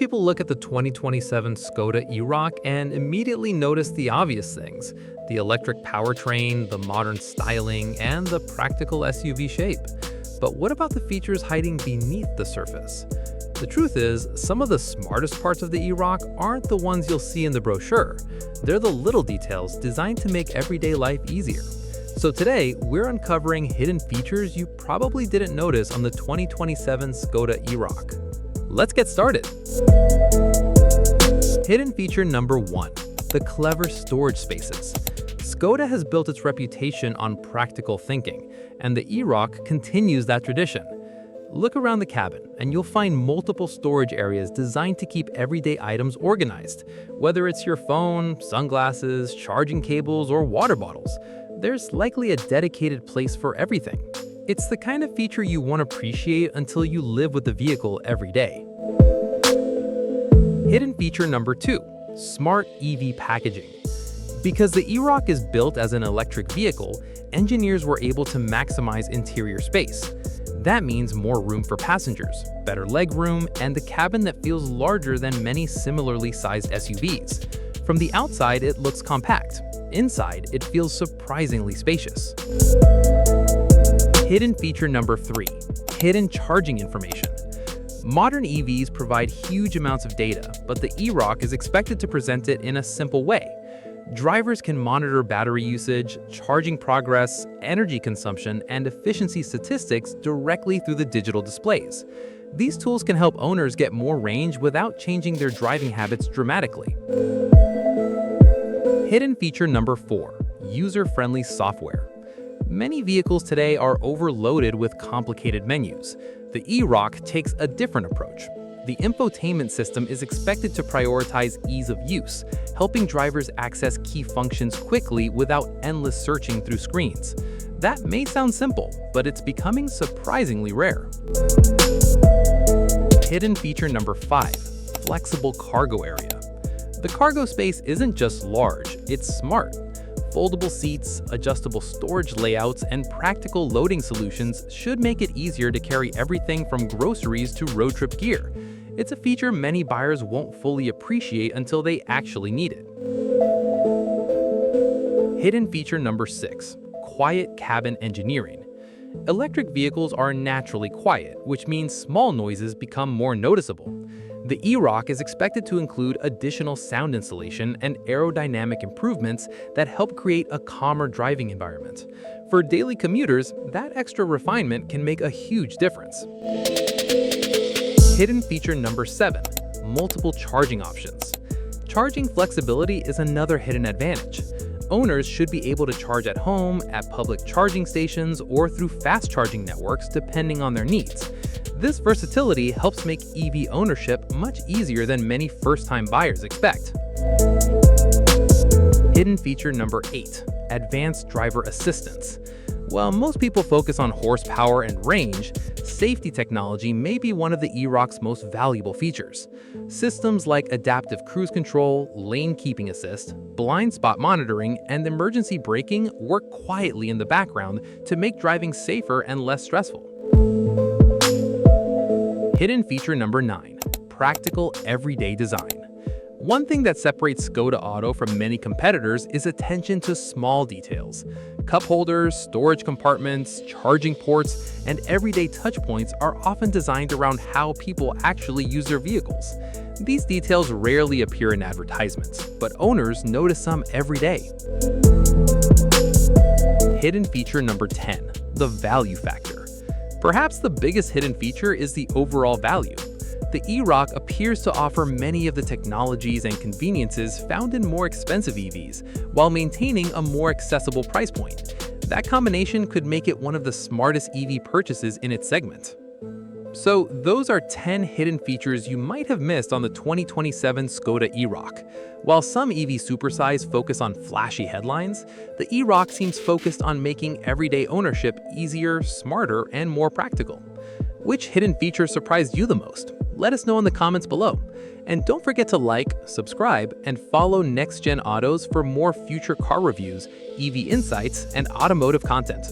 people look at the 2027 Skoda Elroq and immediately notice the obvious things: the electric powertrain, the modern styling, and the practical SUV shape. But what about the features hiding beneath the surface? The truth is, some of the smartest parts of the Elroq aren't the ones you'll see in the brochure. They're the little details designed to make everyday life easier. So today, we're uncovering hidden features you probably didn't notice on the 2027 Skoda Elroq. Let's get started. Hidden feature number 1, the clever storage spaces. Skoda has built its reputation on practical thinking, and the Elroq continues that tradition. Look around the cabin, and you'll find multiple storage areas designed to keep everyday items organized. Whether it's your phone, sunglasses, charging cables, or water bottles, there's likely a dedicated place for everything. It's the kind of feature you won't appreciate until you live with the vehicle every day. Hidden feature number 2, smart EV packaging. Because the Elroq is built as an electric vehicle, engineers were able to maximize interior space. That means more room for passengers, better legroom, and a cabin that feels larger than many similarly sized SUVs. From the outside, it looks compact. Inside, it feels surprisingly spacious. Hidden feature number 3, hidden charging information. Modern EVs provide huge amounts of data, but the Elroq is expected to present it in a simple way. Drivers can monitor battery usage, charging progress, energy consumption, and efficiency statistics directly through the digital displays. These tools can help owners get more range without changing their driving habits dramatically. Hidden feature number 4, user-friendly software. Many vehicles today are overloaded with complicated menus. The Elroq takes a different approach. The infotainment system is expected to prioritize ease of use, helping drivers access key functions quickly without endless searching through screens. That may sound simple, but it's becoming surprisingly rare. Hidden feature number 5, flexible cargo area. The cargo space isn't just large, it's smart. Foldable seats, adjustable storage layouts, and practical loading solutions should make it easier to carry everything from groceries to road trip gear. It's a feature many buyers won't fully appreciate until they actually need it. Hidden feature number 6, quiet cabin engineering. Electric vehicles are naturally quiet, which means small noises become more noticeable. The Elroq is expected to include additional sound insulation and aerodynamic improvements that help create a calmer driving environment. For daily commuters, that extra refinement can make a huge difference. Hidden feature number 7, multiple charging options. Charging flexibility is another hidden advantage. Owners should be able to charge at home, at public charging stations, or through fast charging networks depending on their needs. This versatility helps make EV ownership much easier than many first-time buyers expect. Hidden feature number 8, advanced driver assistance. While most people focus on horsepower and range, safety technology may be one of the Elroq's most valuable features. Systems like adaptive cruise control, lane keeping assist, blind spot monitoring, and emergency braking work quietly in the background to make driving safer and less stressful. Hidden feature number 9, practical everyday design. One thing that separates Skoda Auto from many competitors is attention to small details. Cup holders, storage compartments, charging ports, and everyday touchpoints are often designed around how people actually use their vehicles. These details rarely appear in advertisements, but owners notice them every day. Hidden feature number 10, the value factor. Perhaps the biggest hidden feature is the overall value. The Elroq appears to offer many of the technologies and conveniences found in more expensive EVs, while maintaining a more accessible price point. That combination could make it one of the smartest EV purchases in its segment. So those are 10 hidden features you might have missed on the 2027 Skoda Elroq. While some EV supercars focus on flashy headlines, the Elroq seems focused on making everyday ownership easier, smarter, and more practical. Which hidden feature surprised you the most? Let us know in the comments below. And don't forget to like, subscribe, and follow Next Gen Autos for more future car reviews, EV insights, and automotive content.